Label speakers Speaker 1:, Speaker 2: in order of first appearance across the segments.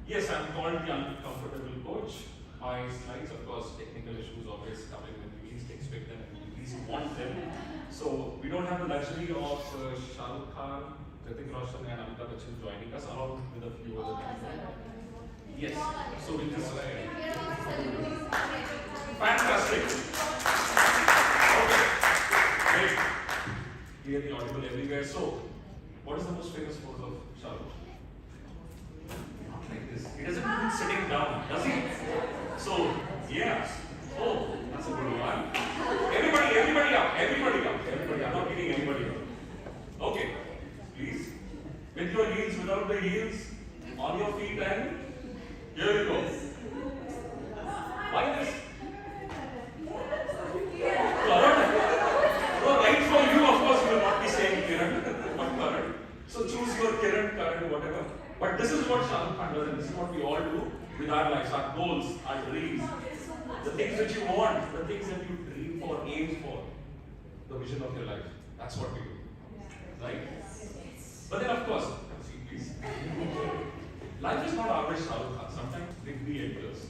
Speaker 1: Yes, I'm called the uncomfortable coach. My slides, of course, technical issues always come in when we least expect them and we least want them. So we don't have the luxury of Shah Rukh Khan, Hrithik Roshan and Amitabh Bachchan joining us along with a few other people. Yes, so we just fantastic. Okay, great. Clearly audible everywhere. So, what is the most famous pose of Shah Rukh? Like this. He doesn't do it sitting down, does he? So, yeah. Oh, that's a good one. Everybody up. I'm not kidding anybody up. Okay, please. With your heels, without the heels, on your feet, and here you go. Why this? No, right for you, of course, you will not be saying Kiran, but Karan. So choose your Kiran, Karan, whatever. But this is what Shah Rukh Khan does, and this is what we all do with our lives, our goals, our dreams, the things that you want, the things that you dream for, aim for, the vision of your life. That's what we do. Right? But then, of course, see, please. Life is not always Shah Rukh Khan. Sometimes Big B enters.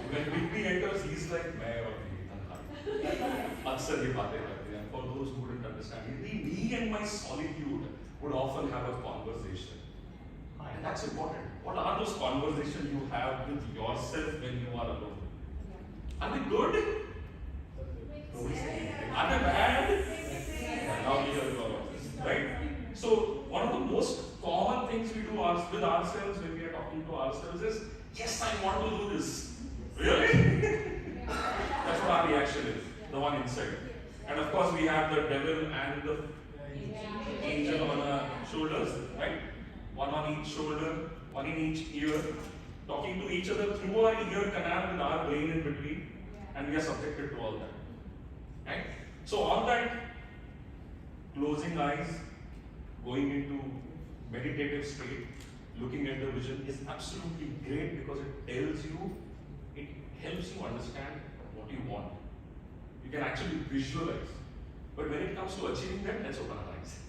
Speaker 1: When Big B enters, he's like, मैं और भी अक्सर ये बातें करते हैं. For those who wouldn't understand, me and my solitude would often have a conversation. And that's important. What are those conversations you have with yourself when you are alone? Are they good? Are they bad? Now we are going. Right? So, one of the most common things we do with ourselves when we are talking to ourselves is, yes, I want to do this. Really? That's what our reaction is, the one inside. And of course, we have the devil and the angel on our shoulders, right? One on each shoulder, one in each ear, talking to each other through our ear canal with our brain in between, and we are subjected to all that. Right? So, all that, closing eyes, going into meditative state, looking at the vision is absolutely great because it helps you understand what you want. You can actually visualize. But when it comes to achieving that, let's open our eyes.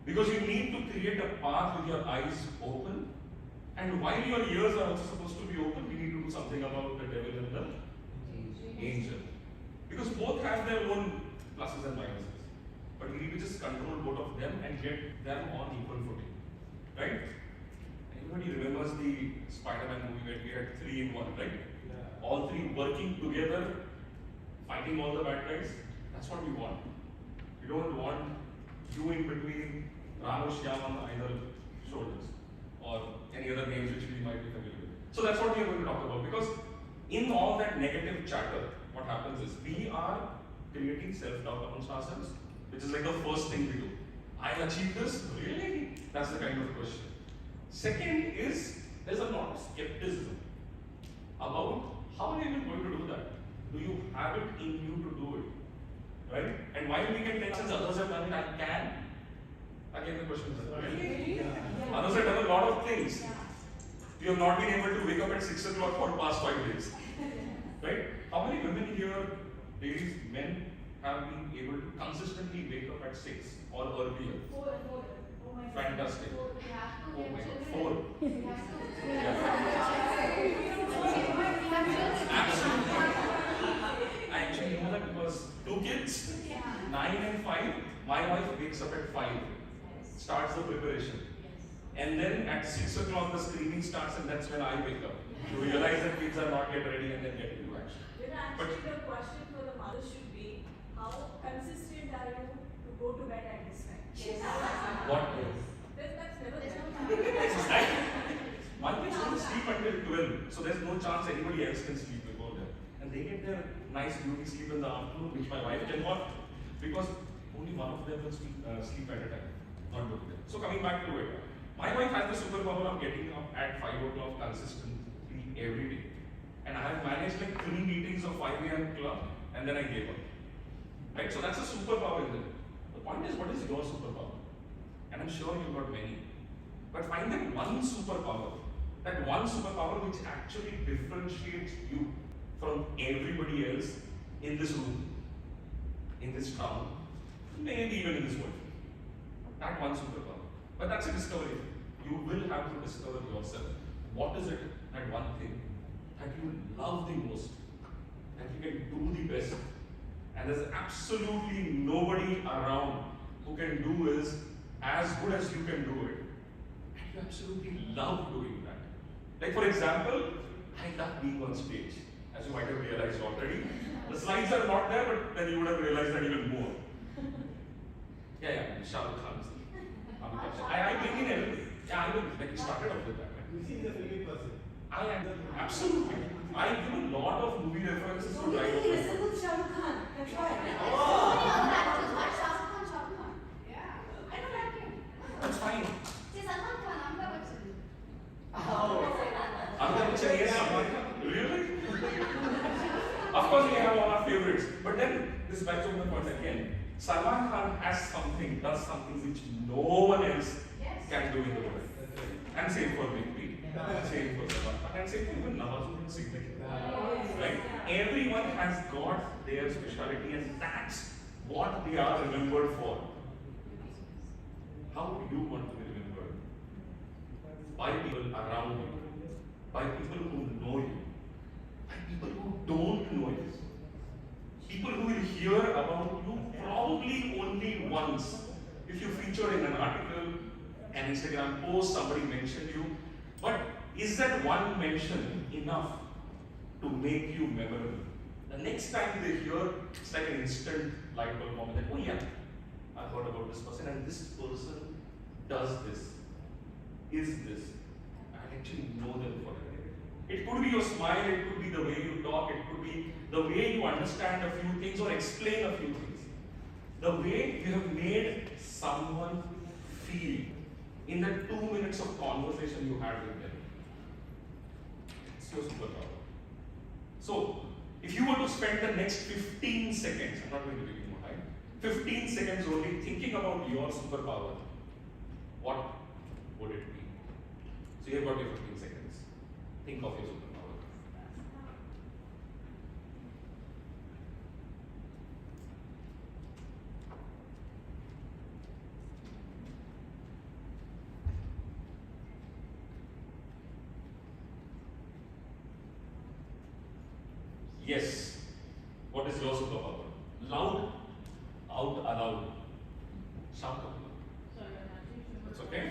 Speaker 1: Because you need to create a path with your eyes open, and while your ears are also supposed to be open, we need to do something about the devil and the angel. Because both have their own pluses and minuses. But we need to just control both of them and get them on equal footing. Right? Anybody remembers the Spider-Man movie where we had 3 in 1, right? Yeah. All 3 working together, fighting all the bad guys? That's what we want. We don't want you in between Ram or Shyam on either shoulders, or any other names which we might be familiar with. So that's what we are going to talk about, because in all that negative chatter, what happens is we are creating self-doubt amongst ourselves, which is like the first thing we do. I'll achieve this? Really? That's the kind of question. Second is, there's a lot of skepticism about how are you even going to do that? Do you have it in you to do it? Right? And while we can think since others have done it, I can. Again, the question is, really? Yeah. Others have done a lot of things. We have not been able to wake up at 6 o'clock for the past 5 days. Right? How many women here, ladies, men, have been able to consistently wake up at 6 or earlier?
Speaker 2: 4. Oh my God.
Speaker 1: Fantastic.
Speaker 2: 4.
Speaker 1: Oh my God, 4. Absolutely. I actually know that because 2 kids, 9 and 5, my wife wakes up at 5, starts the preparation. And then at 6 o'clock the screaming starts, and that's when I wake up. To realize that kids are not yet ready and then get into action.
Speaker 2: Actually, the question for the mother should be, how consistent are you to go to bed at this time? Yes.
Speaker 1: What?
Speaker 2: That's never there.
Speaker 1: My kids don't sleep until 12, so there's no chance anybody else can sleep before them. And they get their nice beauty sleep in the afternoon, which my wife can watch, because only one of them will sleep at a time, not both of them. So coming back to it, my wife has the superpower of getting up at 5 o'clock consistently every day. And I have managed like 3 meetings of 5 a.m. club, and then I gave up. Right? So that's a superpower in it. The point is, what is your superpower? And I'm sure you've got many. But find that one superpower which actually differentiates you from everybody else in this room, in this town, maybe even in this world. That one superpower. But that's a discovery. You will have to discover yourself. What is it, that one thing that you love the most, that you can do the best, and there's absolutely nobody around who can do is as good as you can do it, and you absolutely love doing that. Like for example, I love being on stage, as you might have realized already. The slides are not there, but then you would have realized that even more. Yeah, Shah Rukh Khan. I bring in everything. Yeah, I will. Like, we started off with that. Right?
Speaker 3: You see the filming person.
Speaker 1: I am. Absolutely. I give a lot of movie references to
Speaker 2: He
Speaker 1: drive.
Speaker 2: resembles Shah Rukh Khan. That's why.
Speaker 1: That's fine.
Speaker 3: Oh.
Speaker 1: Amitabh Bachchan, yes, Salman Khan. Really? Of course, we have all our favorites. But then, this backs up the point again. Salman Khan has something, does something which no one else can do in the world. And same for Vicky, same for Salman Khan, and same for even Nawazuddin Siddiqui. Right? Everyone has got their speciality, and that's what they are remembered for. How do you want to be remembered? By people around you, by people who know you, by people who don't know you, people who will hear about you probably only once. If you feature in an article, an Instagram post, somebody mentioned you, but is that one mention enough to make you memorable? The next time they hear, it's like an instant light bulb moment that, oh yeah, I've heard about this person, and this person does this, is this. I actually know them for it. It could be your smile, it could be the way you talk, it could be the way you understand a few things or explain a few things. The way you have made someone feel in the 2 minutes of conversation you had with them. It's your superpower. So, if you were to spend the next 15 seconds, I'm not going to give you more time, 15 seconds only thinking about your superpower, what would it be? So you've got your 15 seconds. Think of your superpower. Yes. What is your superpower? Loud, out aloud. Shout out. That's okay.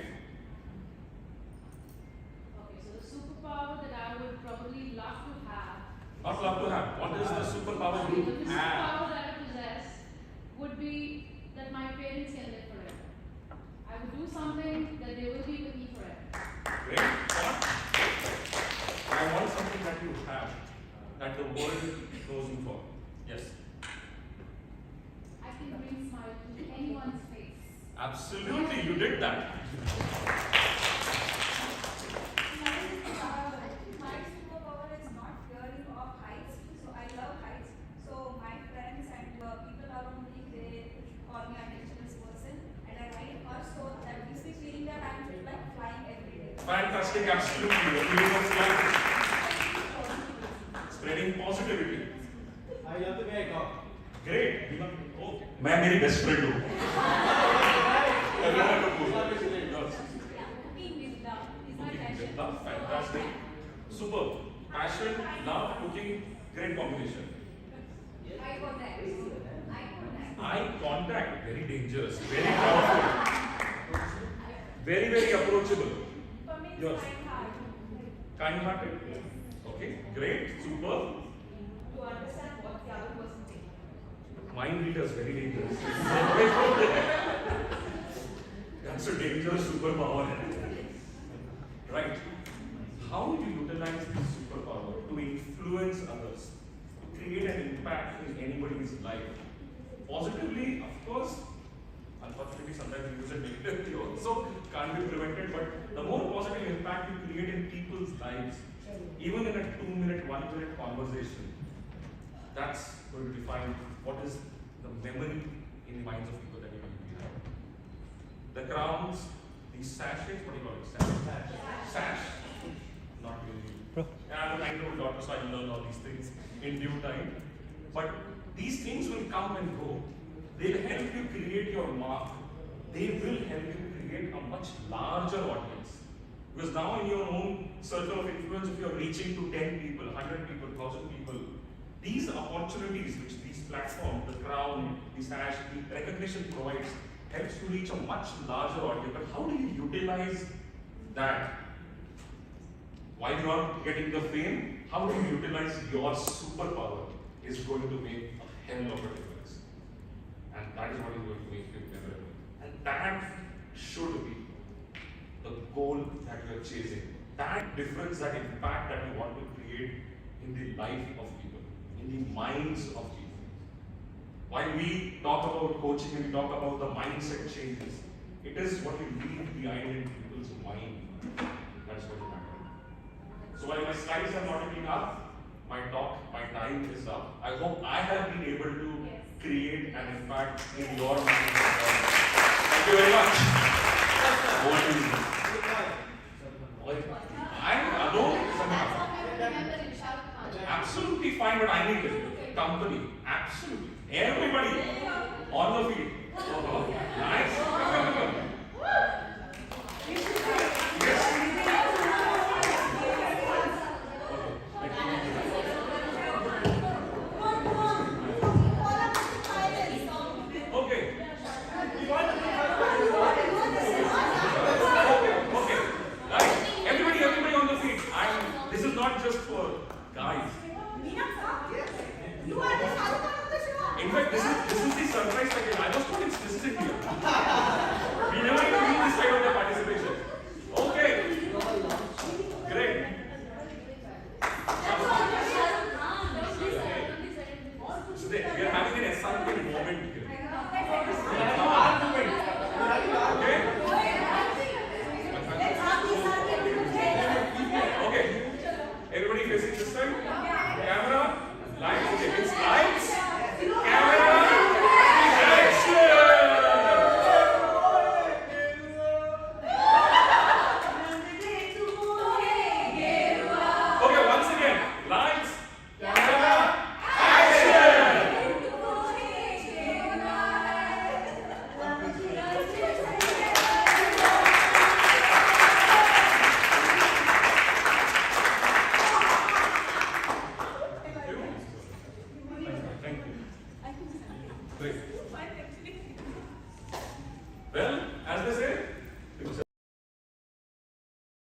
Speaker 4: Okay, so the superpower that I would probably love to have.
Speaker 1: Not love to have. What is the superpower
Speaker 4: Okay,
Speaker 1: you
Speaker 4: the
Speaker 1: have?
Speaker 4: superpower that I possess would be that my parents can live forever. I would do something that they will be with me forever.
Speaker 1: Great. What? I want something that you have, that the world knows you for. Yes.
Speaker 4: I can bring smile to anyone's face.
Speaker 1: Absolutely, you did that.
Speaker 2: My superpower is not fearing of heights. So I love heights. So my friends and people around me, they call me an adventurous person, and I like her so that gives me feeling that I'm like flying every day.
Speaker 1: Fantastic, absolutely. The feeling of life. Spreading positivity.
Speaker 3: I love the way I talk.
Speaker 1: Great. Okay. मैं मेरी best friend हूँ. Everyone Kapoor.
Speaker 2: Yeah, cooking with love is my passion.
Speaker 1: Love, fantastic. Superb. Passion, love, cooking, great combination.
Speaker 2: I got that. I got that.
Speaker 1: Eye contact, very dangerous, very powerful, very, very approachable.
Speaker 2: For me, it's
Speaker 1: Yours.
Speaker 2: kind heart.
Speaker 1: Kind-hearted. Okay, great, superb.
Speaker 2: To understand what the other person thinks.
Speaker 1: Mind readers, very dangerous. That's a dangerous superpower. Right. How do you utilize this superpower to influence others, to create an impact in anybody's life? Positively, of course. Unfortunately, sometimes we use it negatively also, can't be prevented, but the more positive impact you create in people's lives, even in a 2-minute, 1-minute conversation, that's going to define what is the memory in the minds of people that you will have. The crowns, these sachets, what do you call it? Sash. Not really. I have a 9-year-old daughter, so I learn all these things in due time. But these things will come and go. They'll help you create your mark. They will help you create a much larger audience Because now in your own circle of influence, if you're reaching to 10 people, 100 people, 1,000 people, these opportunities which these platforms, the crown, these financial recognition provides, helps to reach a much larger audience. But how do you utilize that? While you are getting the fame, how do you utilize your superpower is going to make a hell of a difference. And that is what is going to make you memorable. And that should be the goal that you are chasing. That difference, that impact that you want to create in the life of people, in the minds of people. While we talk about coaching and we talk about the mindset changes, it is what you leave behind in people's mind. That's what matters. So while my slides are not even up, my talk, my time is up. I hope I have been able to create an impact in your mind. Thank you very much. Over to you. I know. Absolutely fine, but I need it. Company. Absolutely. Everybody on the field. Nice. Not just for guys. In fact, this is the surprise again. I was told it's this is India. We never even knew this side of the participants.